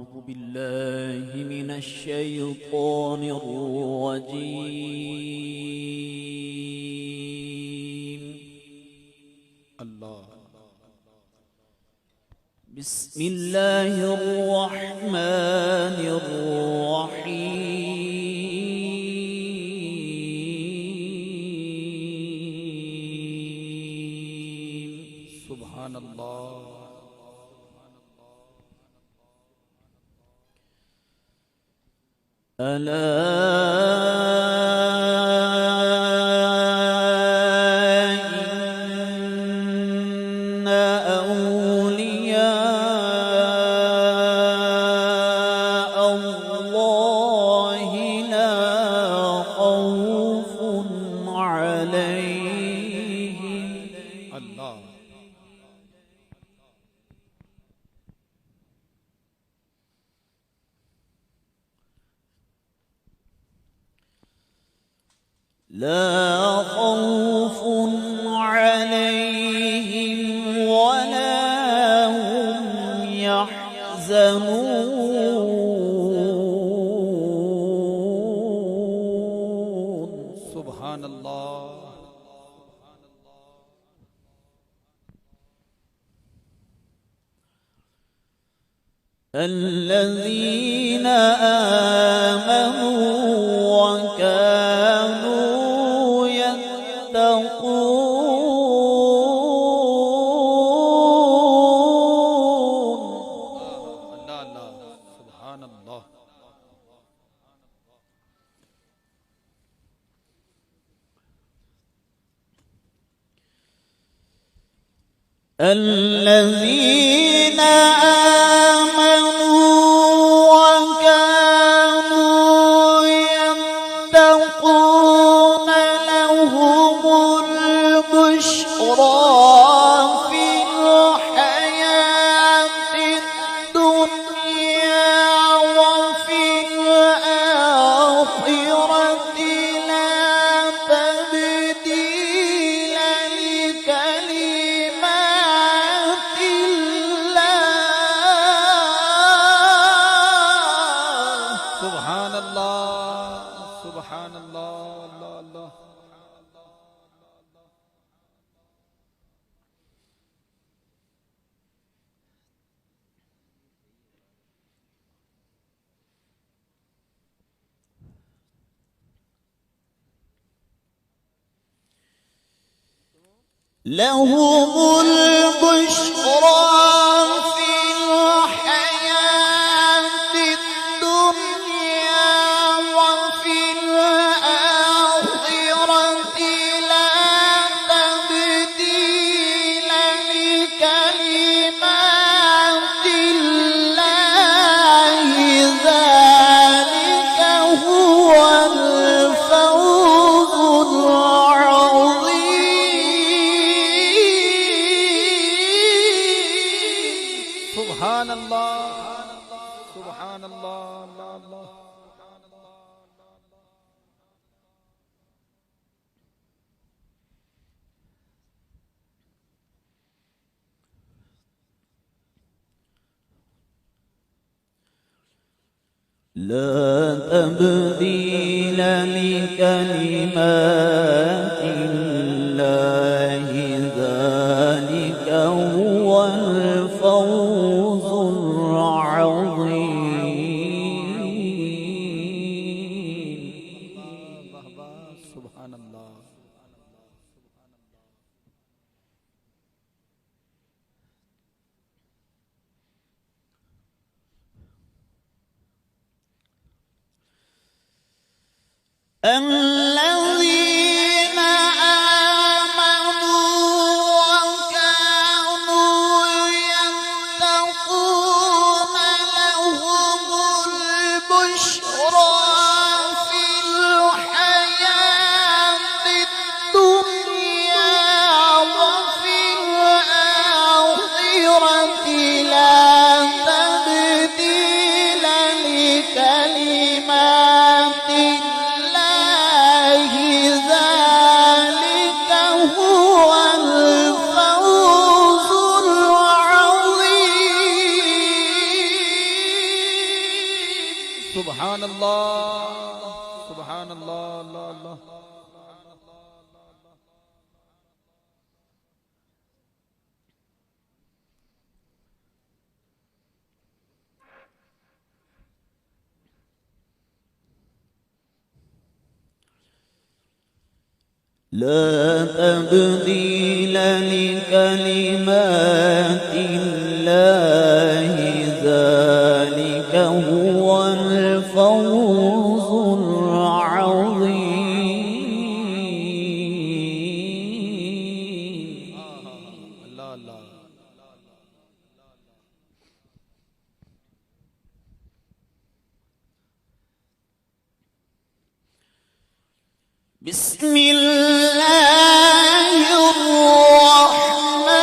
أعوذ بالله من الشيطان الرجيم. الله. بسم الله الرحمن الرحيم. سبحان الله. إن أولياء الله لا خوف عليهم الله. لا خوف عليهم ولا هم يحزنون. سبحان الله. الذين آمنوا وكانوا يتقون. الله الله. سبحان الله. الذين آمنوا وكانوا يتقون لهم البشرى في الحياة الدنيا وفي الآخرة لا تبديل لكلمات الله. سبحان الله. سبحان الله. الله الله. لهم البشرى في الحياة الدنيا وفي الآخرة لا تبديل لكلمات الله. ذلك هو الفوز العظيم. سبحان الله. سبحان الله. الله الله. لا تبديل لكلمات الله. ذلك هو الفوز العظيم. سبحان الله. الذين آمنوا وكانوا يتقون لهم البشرى في الحياة الدنيا وفي الآخرة لا تبديل لكلمات الله. سبحان الله سبحان الله الله الله لا تبديل لكلمات الله ذلك هو الفوز العظيم. الله الله بسم الله الرحمن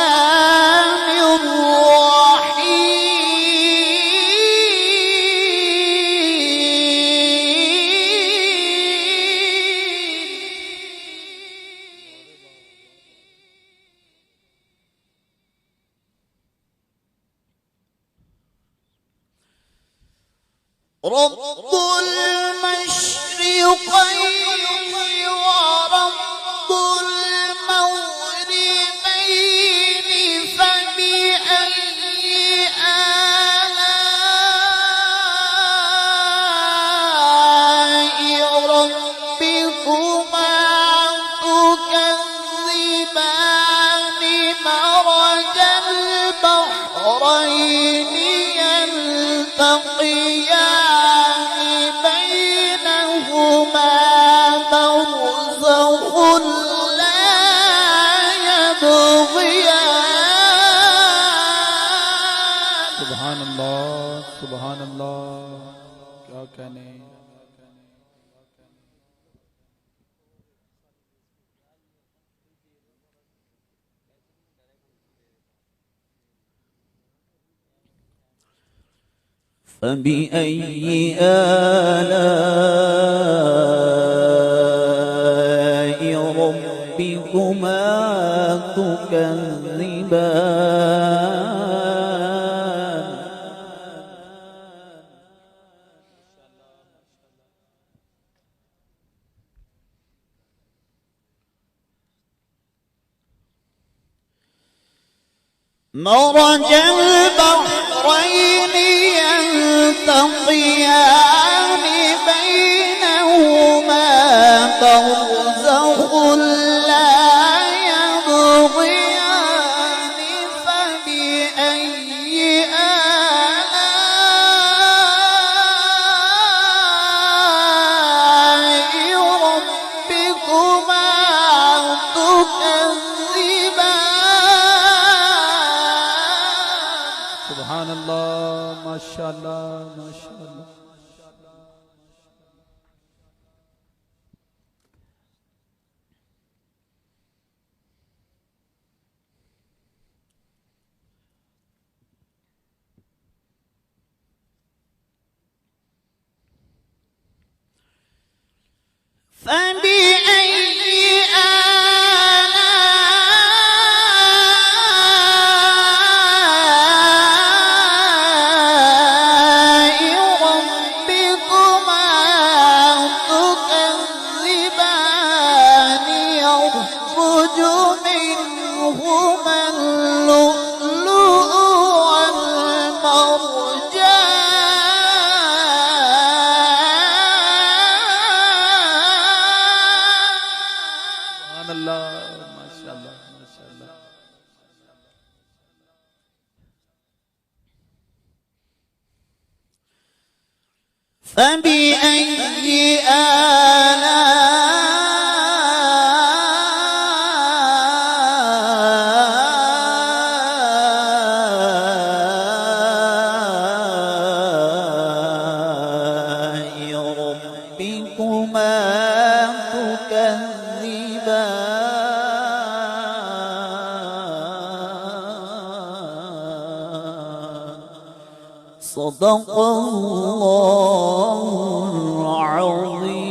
الرحيم رب المشرقين ورب المغربين فبأي آلاء ربكما تكذبان مرج البحرين يلتقيان بينهما برزخ لا يبغيان سبحان الله سبحان الله क्या कहने فبأي آلاء ربكما تكذبان مرج البحرين يلتقيان بينهما برزخ لا يبغيان فبأي آلاء ربكما تكذبان سبحان الله ما شاء الله ما شاء الله فبأي آلاء ربكما تكذبان يخرج منهما اللؤلؤ والمرجان سبحان الله ما شاء الله ما شاء الله فبأي آلاء ربكما تكذبان صدق الله العظيم.